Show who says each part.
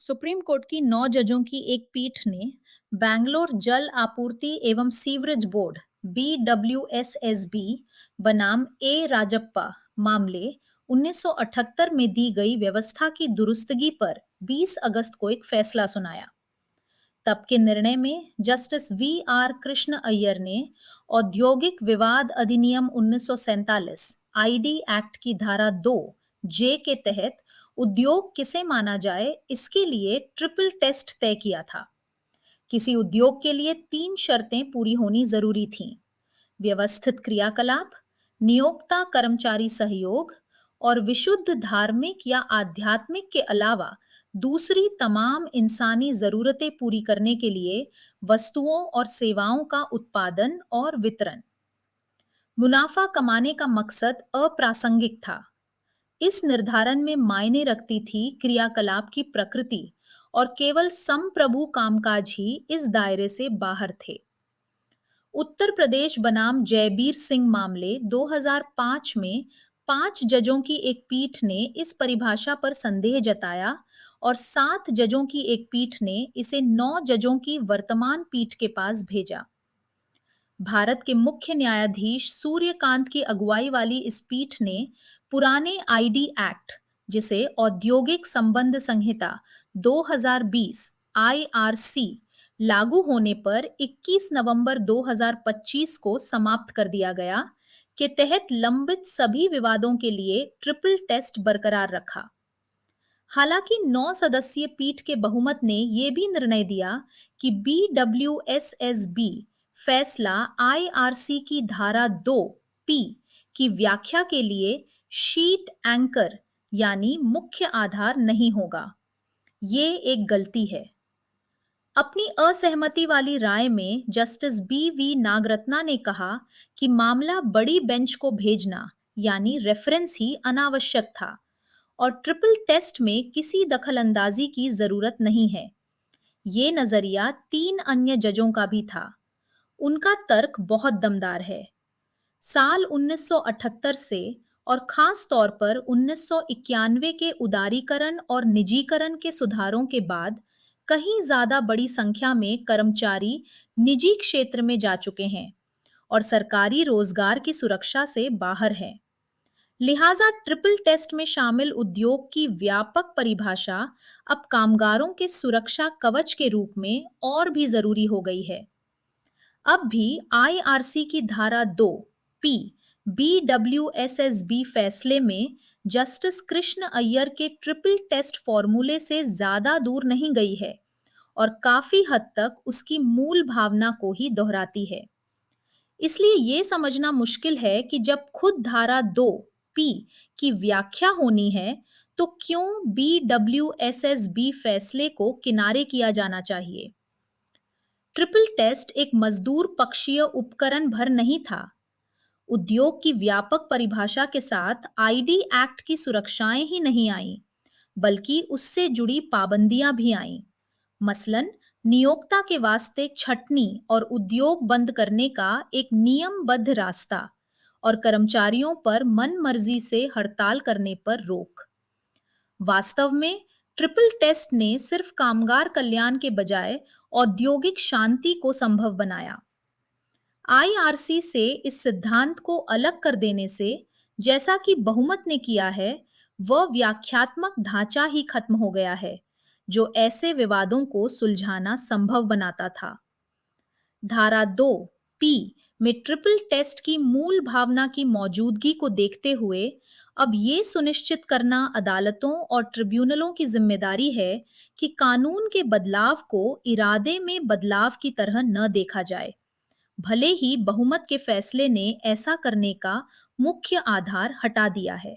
Speaker 1: Supreme court की 9 जजों की एक पीठ ने बैंगलोर जल आपूर्ति एवं सीवरेज बोर्ड BWSSB बनाम ए राजप्पा मामले 1978 में दी गई व्यवस्था की दुरुस्तगी पर 20 अगस्त को एक फैसला सुनाया। तब के निर्णय में जस्टिस VR कृष्ण अय्यर ने औद्योगिक विवाद अधिनियम 1947 आईडी एक्ट की धारा 2 जे के तहत उद्योग किसे माना जाए इसके लिए ट्रिपल टेस्ट तय किया था। किसी उद्योग के लिए 3 शर्तें पूरी होनी जरूरी थीं: व्यवस्थित क्रियाकलाप, नियोक्ता कर्मचारी सहयोग और विशुद्ध धार्मिक या आध्यात्मिक के अलावा दूसरी तमाम इंसानी जरूरतें पूरी करने के लिए वस्तुओं और सेवाओं का उत्पादन और वितरण। मुनाफा कमाने का मकसद अप्रासंगिक था। इस निर्धारण में मायने रखती थी क्रियाकलाप की प्रकृति और केवल संप्रभु कामकाज ही इस दायरे से बाहर थे। उत्तर प्रदेश बनाम जयबीर सिंह मामले 2005 में 5 जजों की एक पीठ ने इस परिभाषा पर संदेह जताया और 7 जजों की एक पीठ ने इसे 9 जजों की वर्तमान पीठ के पास भेजा। भारत के मुख्य न्यायाधीश सूर्यकांत की अगुवाई वाली इस पीठ ने पुराने आईडी एक्ट, जिसे औद्योगिक संबंध संहिता 2020 IRC लागू होने पर 21 नवंबर 2025 को समाप्त कर दिया गया, के तहत लंबित सभी विवादों के लिए ट्रिपल टेस्ट बरकरार रखा। हालांकि 9 सदस्यीय पीठ के बहुमत ने यह भी निर्णय दिया कि BWSSB फैसला IRC की धारा 2P की व्याख्या के लिए शीट एंकर यानी मुख्य आधार नहीं होगा। ये एक गलती है। अपनी असहमति वाली राय में जस्टिस BV नागरत्ना ने कहा कि मामला बड़ी बेंच को भेजना यानी रेफरेंस ही अनावश्यक था और ट्रिपल टेस्ट में किसी दखलंदाजी की जरूरत नहीं है। ये नजरिया 3 अन्य जजों का भी था। उनका तर्क बहुत दमदार है। साल 1978 से और खास तौर पर 1991 के उदारीकरण और निजीकरण के सुधारों के बाद कहीं ज्यादा बड़ी संख्या में कर्मचारी निजी क्षेत्र में जा चुके हैं और सरकारी रोजगार की सुरक्षा से बाहर हैं। लिहाजा ट्रिपल टेस्ट में शामिल उद्योग की व्यापक परिभाषा अब कामगारों के सुरक्षा कवच के रूप में और भी जरूरी हो गई है। अब भी IRC की धारा 2P BWSSB फैसले में जस्टिस कृष्ण अय्यर के ट्रिपल टेस्ट फॉर्मूले से ज्यादा दूर नहीं गई है और काफी हद तक उसकी मूल भावना को ही दोहराती है। इसलिए ये समझना मुश्किल है कि जब खुद धारा 2P की व्याख्या होनी है तो क्यों BWSSB फैसले को किनारे किया जाना चाहिए। ट्रिपल टेस्ट एक मजदूर पक्षीय उपकरण भर नहीं था। उद्योग की व्यापक परिभाषा के साथ आईडी एक्ट की सुरक्षाएं ही नहीं आईं, बल्कि उससे जुड़ी पाबंदियां भी आईं। मसलन नियोक्ता के वास्ते छटनी और उद्योग बंद करने का एक नियमबद्ध रास्ता और कर्मचारियों पर मनमर्जी से हड़ताल करने पर रोक। वास्तव में ट्रिपल टेस्ट ने सिर्फ कामगार कल्याण के बजाय औद्योगिक शांति को संभव बनाया। IRC से इस सिद्धांत को अलग कर देने से, जैसा कि बहुमत ने किया है, वह व्याख्यात्मक ढांचा ही खत्म हो गया है जो ऐसे विवादों को सुलझाना संभव बनाता था। धारा 2P में ट्रिपल टेस्ट की मूल भावना की मौजूदगी को देखते हुए अब ये सुनिश्चित करना अदालतों और ट्रिब्यूनलों की जिम्मेदारी है कि कानून के बदलाव को इरादे में बदलाव की तरह न देखा जाए, भले ही बहुमत के फैसले ने ऐसा करने का मुख्य आधार हटा दिया है।